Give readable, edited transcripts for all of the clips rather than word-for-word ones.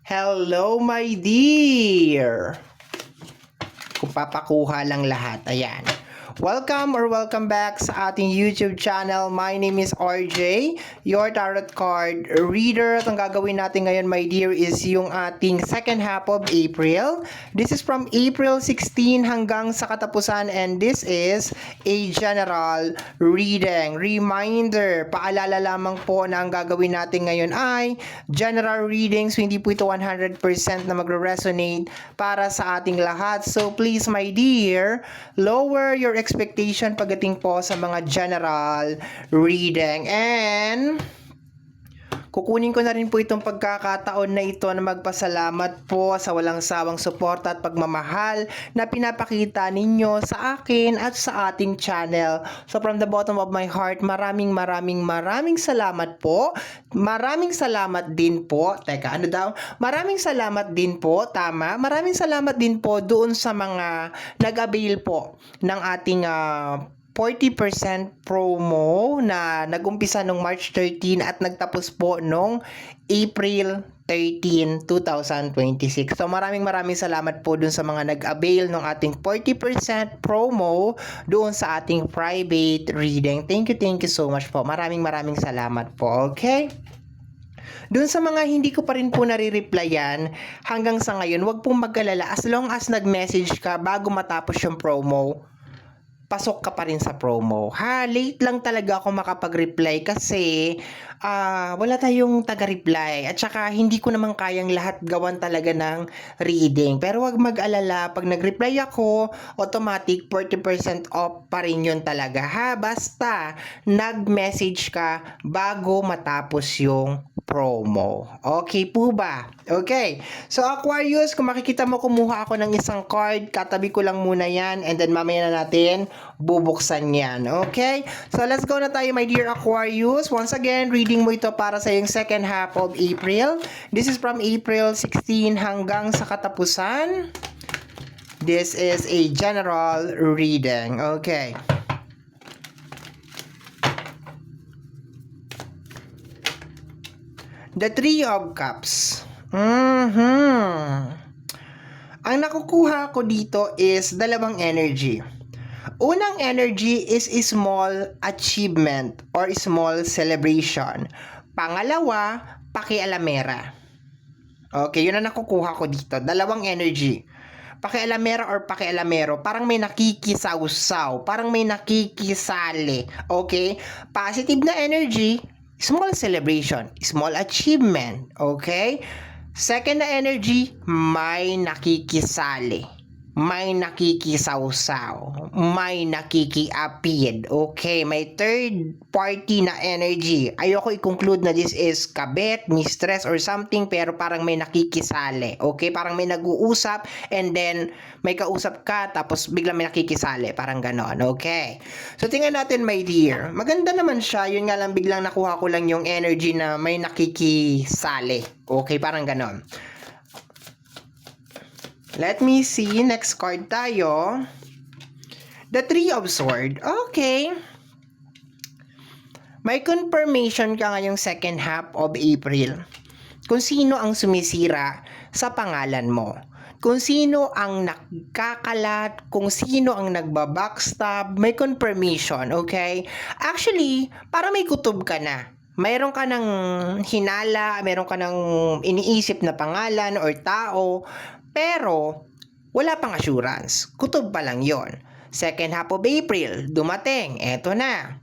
Hello, my dear! Kung papakuha lang lahat, ayan. Welcome back sa ating YouTube channel. My name is RJ, your tarot card reader. At ang gagawin natin ngayon, my dear, is yung ating second half of April. This is from April 16 hanggang sa katapusan, and this is a general reading. Reminder, paalala lamang po na ang gagawin natin ngayon ay general readings. Hindi po ito 100% na magre-resonate para sa ating lahat. So please, my dear, lower your expectation pagdating po sa mga general reading. And kukunin ko na rin po itong pagkakataon na ito na magpasalamat po sa walang sawang suporta at pagmamahal na pinapakita ninyo sa akin at sa ating channel. So from the bottom of my heart, maraming salamat po. Maraming salamat din po. Teka, ano daw? Maraming salamat din po. Tama. Maraming salamat din po doon sa mga nag-avail po ng ating 40% promo na nag-umpisa nung March 13 at nagtapos po nung April 13, 2026. So maraming salamat po dun sa mga nag-avail ng ating 40% promo doon sa ating private reading. Thank you so much po. Maraming salamat po. Okay? Doon sa mga hindi ko pa rin po nare-replyan hanggang sa ngayon, wag pong mag-alala. As long as nag-message ka bago matapos yung promo, pasok ka pa rin sa promo. Late lang talaga ako makapag-reply kasi wala tayong taga-reply. At saka hindi ko naman kayang lahat gawan talaga ng reading. Pero wag mag-alala, pag nag-reply ako, automatic 40% off pa rin yun talaga. Basta nag-message ka bago matapos yung promo. Okay po ba? Okay. So Aquarius, kung makikita mo, kumuha ako ng isang card. Katabi ko lang muna yan and then mamaya na natin bubuksan yan. Okay? So let's go na tayo, my dear Aquarius. Once again, reading mo ito para sa yung second half of April. This is from April 16 hanggang sa katapusan. This is a general reading. Okay. The Three of Cups. Ang nakukuha ko dito is dalawang energy. Unang energy is a small achievement or small celebration. Pangalawa, pakialamera. Okay, yun ang nakukuha ko dito. Dalawang energy. Pakialamera or pakialamero. Parang may nakikisawsaw. Parang may nakikisali. Okay? Positive na energy, small celebration, small achievement, okay? Second na energy, may nakikisali, may nakikisawsaw, may nakikiapid, okay? May third party na energy. Ayoko i-conclude na this is kabet, mistress, or something, pero parang may nakikisali, okay? Parang may nag-uusap, and then may kausap ka, tapos biglang may nakikisali, parang ganon, okay? So tingnan natin, my dear. Maganda naman siya, yun nga lang biglang nakuha ko lang yung energy na may nakikisali, okay? Parang ganon. Let me see. Next card tayo. The Three of Swords. Okay. May confirmation ka ngayong second half of April. Kung sino ang sumisira sa pangalan mo. Kung sino ang nagkakalat, kung sino ang nagbabackstab, may confirmation, okay? Actually, para may kutob ka na. Mayroon ka ng hinala, mayroon ka ng iniisip na pangalan or tao, pero wala pang assurance. Kutob pa lang yon. Second half of April, dumating. Eto na.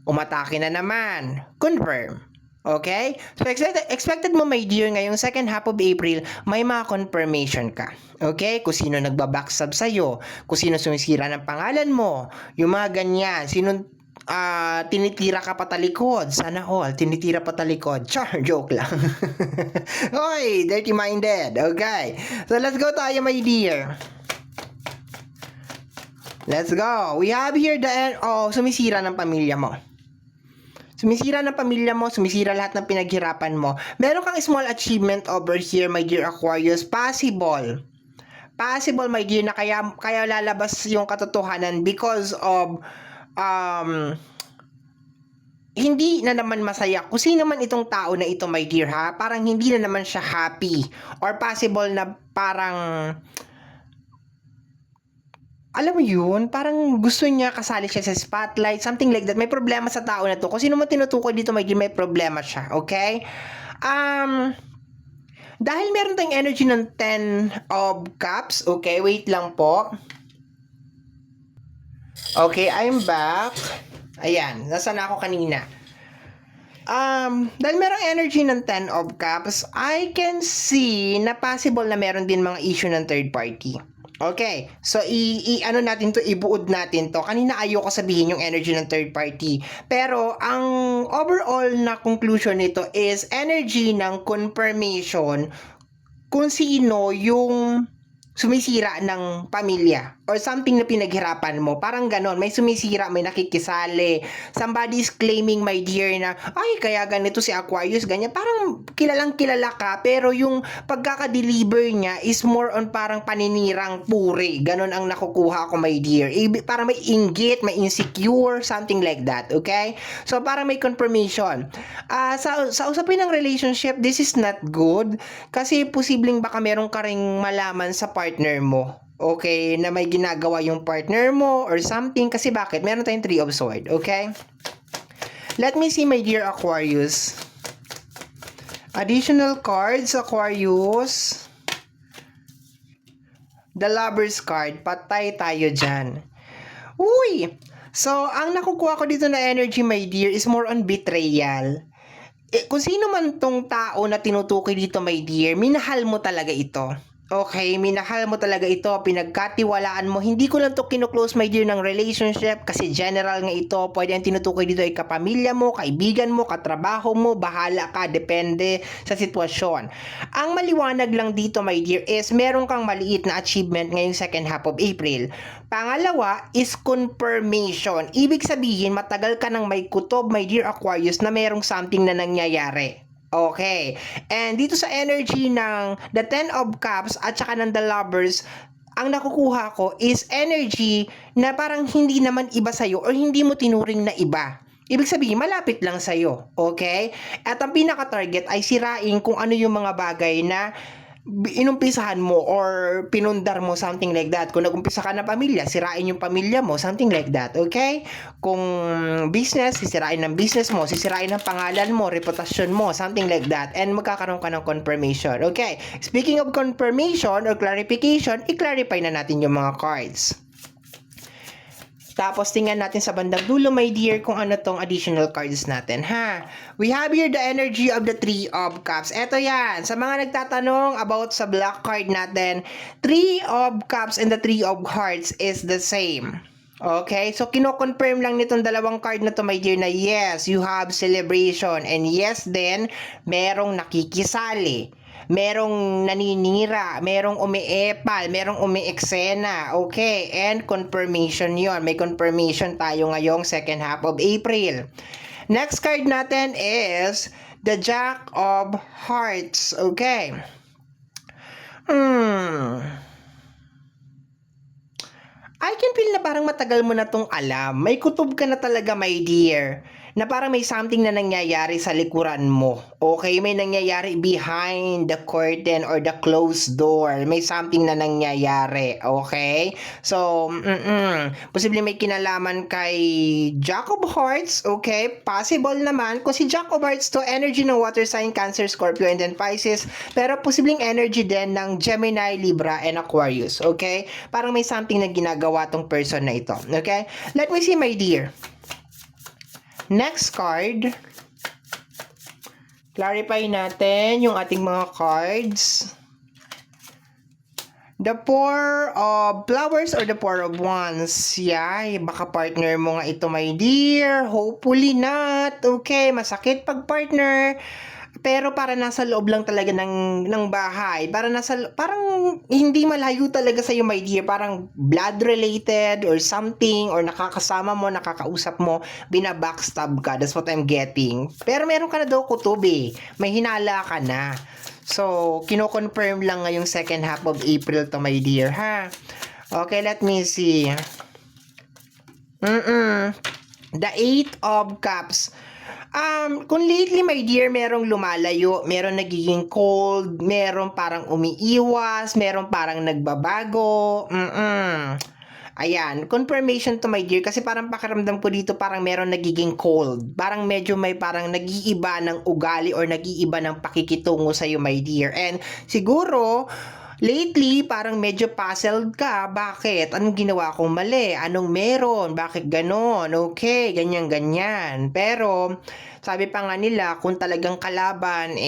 Umatake na naman. Confirm. Okay? So expected mo, my dear, ngayong second half of April, may mga confirmation ka. Okay? Kung sino nagbabackstab sa'yo, kung sino sumisira ng pangalan mo, yung mga ganyan, sino tinitira ka patalikod. Sana all, tinitira patalikod. Char, joke lang. Hoy, dirty minded. Okay. So let's go tayo, my dear. Let's go. We have here the sumisira ng pamilya mo. Sumisira ng pamilya mo, sumisira lahat ng pinaghirapan mo. Meron kang small achievement over here, my dear Aquarius. Possible, my dear, na kaya lalabas yung katotohanan because of hindi na naman masaya. Kung sino man itong tao na ito, my dear, ha? Parang hindi na naman siya happy. Or possible na parang, alam mo yun, parang gusto niya kasali siya sa spotlight, something like that. May problema sa tao na to. Kung sino man tinutukoy dito, my dear, may problema siya, okay? Dahil meron tayong energy ng 10 of Cups, okay, wait lang po. Okay, I'm back. Ayan, nasa na ako kanina. Dahil merong energy ng 10 of Cups, I can see na possible na meron din mga issue ng third party. Okay, so ano natin to, ibuod natin to. Kanina ayoko sabihin yung energy ng third party. Pero ang overall na conclusion nito is energy ng confirmation kung sino yung sumisira ng pamilya or something na pinaghirapan mo. Parang ganon, may sumisira, may nakikisali. Somebody's claiming, my dear, na ay, kaya ganito si Aquarius, ganyan. Parang kilalang kilala ka, pero yung pagkaka-deliver niya is more on parang paninirang puri. Ganon ang nakukuha ko, my dear. Parang may inggit, may insecure, something like that, okay? So, parang may confirmation. Sa usapin ng relationship, this is not good kasi posibleng baka meron ka ring malaman sa partner mo. Okay, na may ginagawa yung partner mo or something. Kasi bakit? Meron tayong 3 of Swords, okay? Let me see, my dear Aquarius. Additional cards, Aquarius. The Lover's card. Patay tayo dyan. Uy! So, ang nakukuha ko dito na energy, my dear, is more on betrayal. Kung sino man tong tao na tinutukoy dito, my dear, minahal mo talaga ito. Okay, minahal mo talaga ito, pinagkatiwalaan mo. Hindi ko lang to kino-close, my dear, ng relationship kasi general nga ito. Pwede ang tinutukoy dito ay kapamilya mo, kaibigan mo, katrabaho mo, bahala ka, depende sa sitwasyon. Ang maliwanag lang dito, my dear, is meron kang maliit na achievement ngayong second half of April. Pangalawa is confirmation. Ibig sabihin, matagal ka nang may kutob, my dear Aquarius, na merong something na nangyayari. Okay. And dito sa energy ng the 10 of Cups at saka ng the Lovers, ang nakukuha ko is energy na parang hindi naman iba sa'yo or hindi mo tinuring na iba. Ibig sabihin, malapit lang sa'yo. Okay? At ang pinaka-target ay sirain kung ano yung mga bagay na inumpisahan mo or pinundar mo, something like that. Kung nag-umpisa ka na pamilya, sirain yung pamilya mo, something like that, okay? Kung business, sisirain ng business mo, sisirain ng pangalan mo, reputasyon mo, something like that, and magkakaroon ka ng confirmation, okay? Speaking of confirmation or clarification, i-clarify na natin yung mga cards. Tapos tingnan natin sa bandang dulo, my dear, kung ano tong additional cards natin, ha? We have here the energy of the 3 of Cups. Eto yan. Sa mga nagtatanong about sa black card natin, 3 of Cups and the 3 of Hearts is the same. Okay? So, kino-confirm lang nitong dalawang card na to, my dear, na yes, you have celebration. And yes, then, merong nakikisali. Merong naninira, merong umiepal, merong umiiksena. Okay, and confirmation yon. May confirmation tayo ngayong second half of April. Next card natin is the Jack of Hearts. Okay. I can feel na parang matagal mo na tong alam. May kutob ka na talaga, my dear, na parang may something na nangyayari sa likuran mo. Okay, may nangyayari behind the curtain or the closed door. May something na nangyayari. Okay? So, posible may kinalaman kay Jack of Hearts. Okay? Possible naman. Kung si Jack of Hearts to, energy ng water sign, Cancer, Scorpio, and then Pisces. Pero posibleng energy din ng Gemini, Libra, and Aquarius. Okay? Parang may something na ginagawa tong person na ito. Okay? Let me see, my dear. Next card, clarify natin yung ating mga cards. The 4 of Flowers or the 4 of Wands. Yay, baka partner mo nga ito, my dear. Hopefully not. Okay, masakit pag partner. Pero para nasa loob lang talaga ng bahay. Parang hindi malayo talaga sa iyo, my dear. Parang blood related or something, or nakakasama mo, nakakausap mo, binabackstab ka. That's what I'm getting. Pero meron ka na daw kutob eh. May hinala ka na. So, kino-confirm lang ngayong second half of April to, my dear, ha? Okay, let me see. The 8 of Cups. Kung lately, my dear, merong lumalayo, merong nagiging cold, merong parang umiiwas, merong parang nagbabago. Ayan, confirmation to my dear kasi parang pakiramdam ko dito parang meron nagiging cold. Parang medyo may parang nag-iiba ng ugali or nag-iiba ng pakikitungo sa'yo, my dear. And siguro, lately, parang medyo puzzled ka. Bakit? Anong ginawa kong mali? Anong meron? Bakit ganon? Okay, ganyan-ganyan. Pero, sabi pa nga nila, kung talagang kalaban,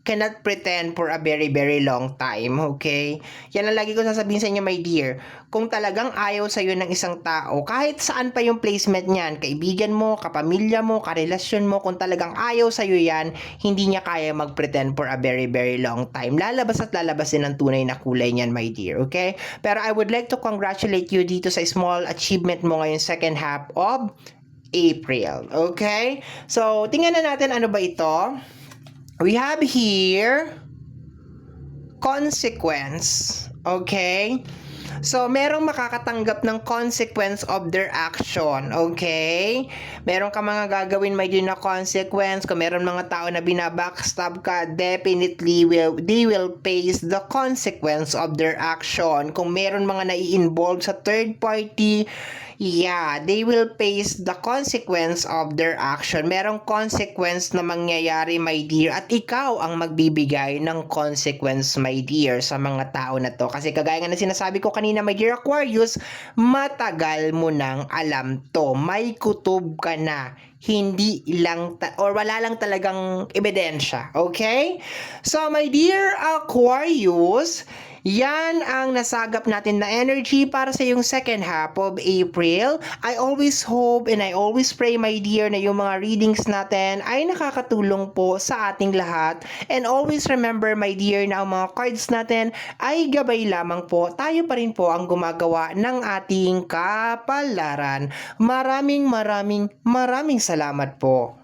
cannot pretend for a very, very long time. Okay? Yan ang lagi ko sasabihin sa inyo, my dear. Kung talagang ayaw sa'yo ng isang tao, kahit saan pa yung placement niyan, kaibigan mo, kapamilya mo, karelasyon mo, kung talagang ayaw sa'yo yan, hindi niya kaya mag-pretend for a very, very long time. Lalabas at lalabas din ang tunay na kulay niyan, my dear. Okay? Pero I would like to congratulate you dito sa small achievement mo ngayong second half of April. Okay? So, tingnan na natin ano ba ito. We have here consequence. Okay? So, merong makakatanggap ng consequence of their action. Okay? Meron ka mga gagawin may din na consequence. Kung meron mga tao na binabackstab ka, definitely they will face the consequence of their action. Kung meron mga nai-involve sa third party, yeah, they will face the consequence of their action. Merong consequence na mangyayari, my dear, at ikaw ang magbibigay ng consequence, my dear, sa mga tao na to. Kasi kagaya nga na sinasabi ko kanina, my dear Aquarius, matagal mo nang alam to. May kutob ka na. Hindi lang or wala lang talagang ebidensya. Okay? So, my dear Aquarius, yan ang nasagap natin na energy para sa yung second half of April. I always hope and I always pray, my dear, na yung mga readings natin ay nakakatulong po sa ating lahat. And always remember, my dear, na ang mga cards natin ay gabay lamang po. Tayo pa rin po ang gumagawa ng ating kapalaran. Maraming salamat po.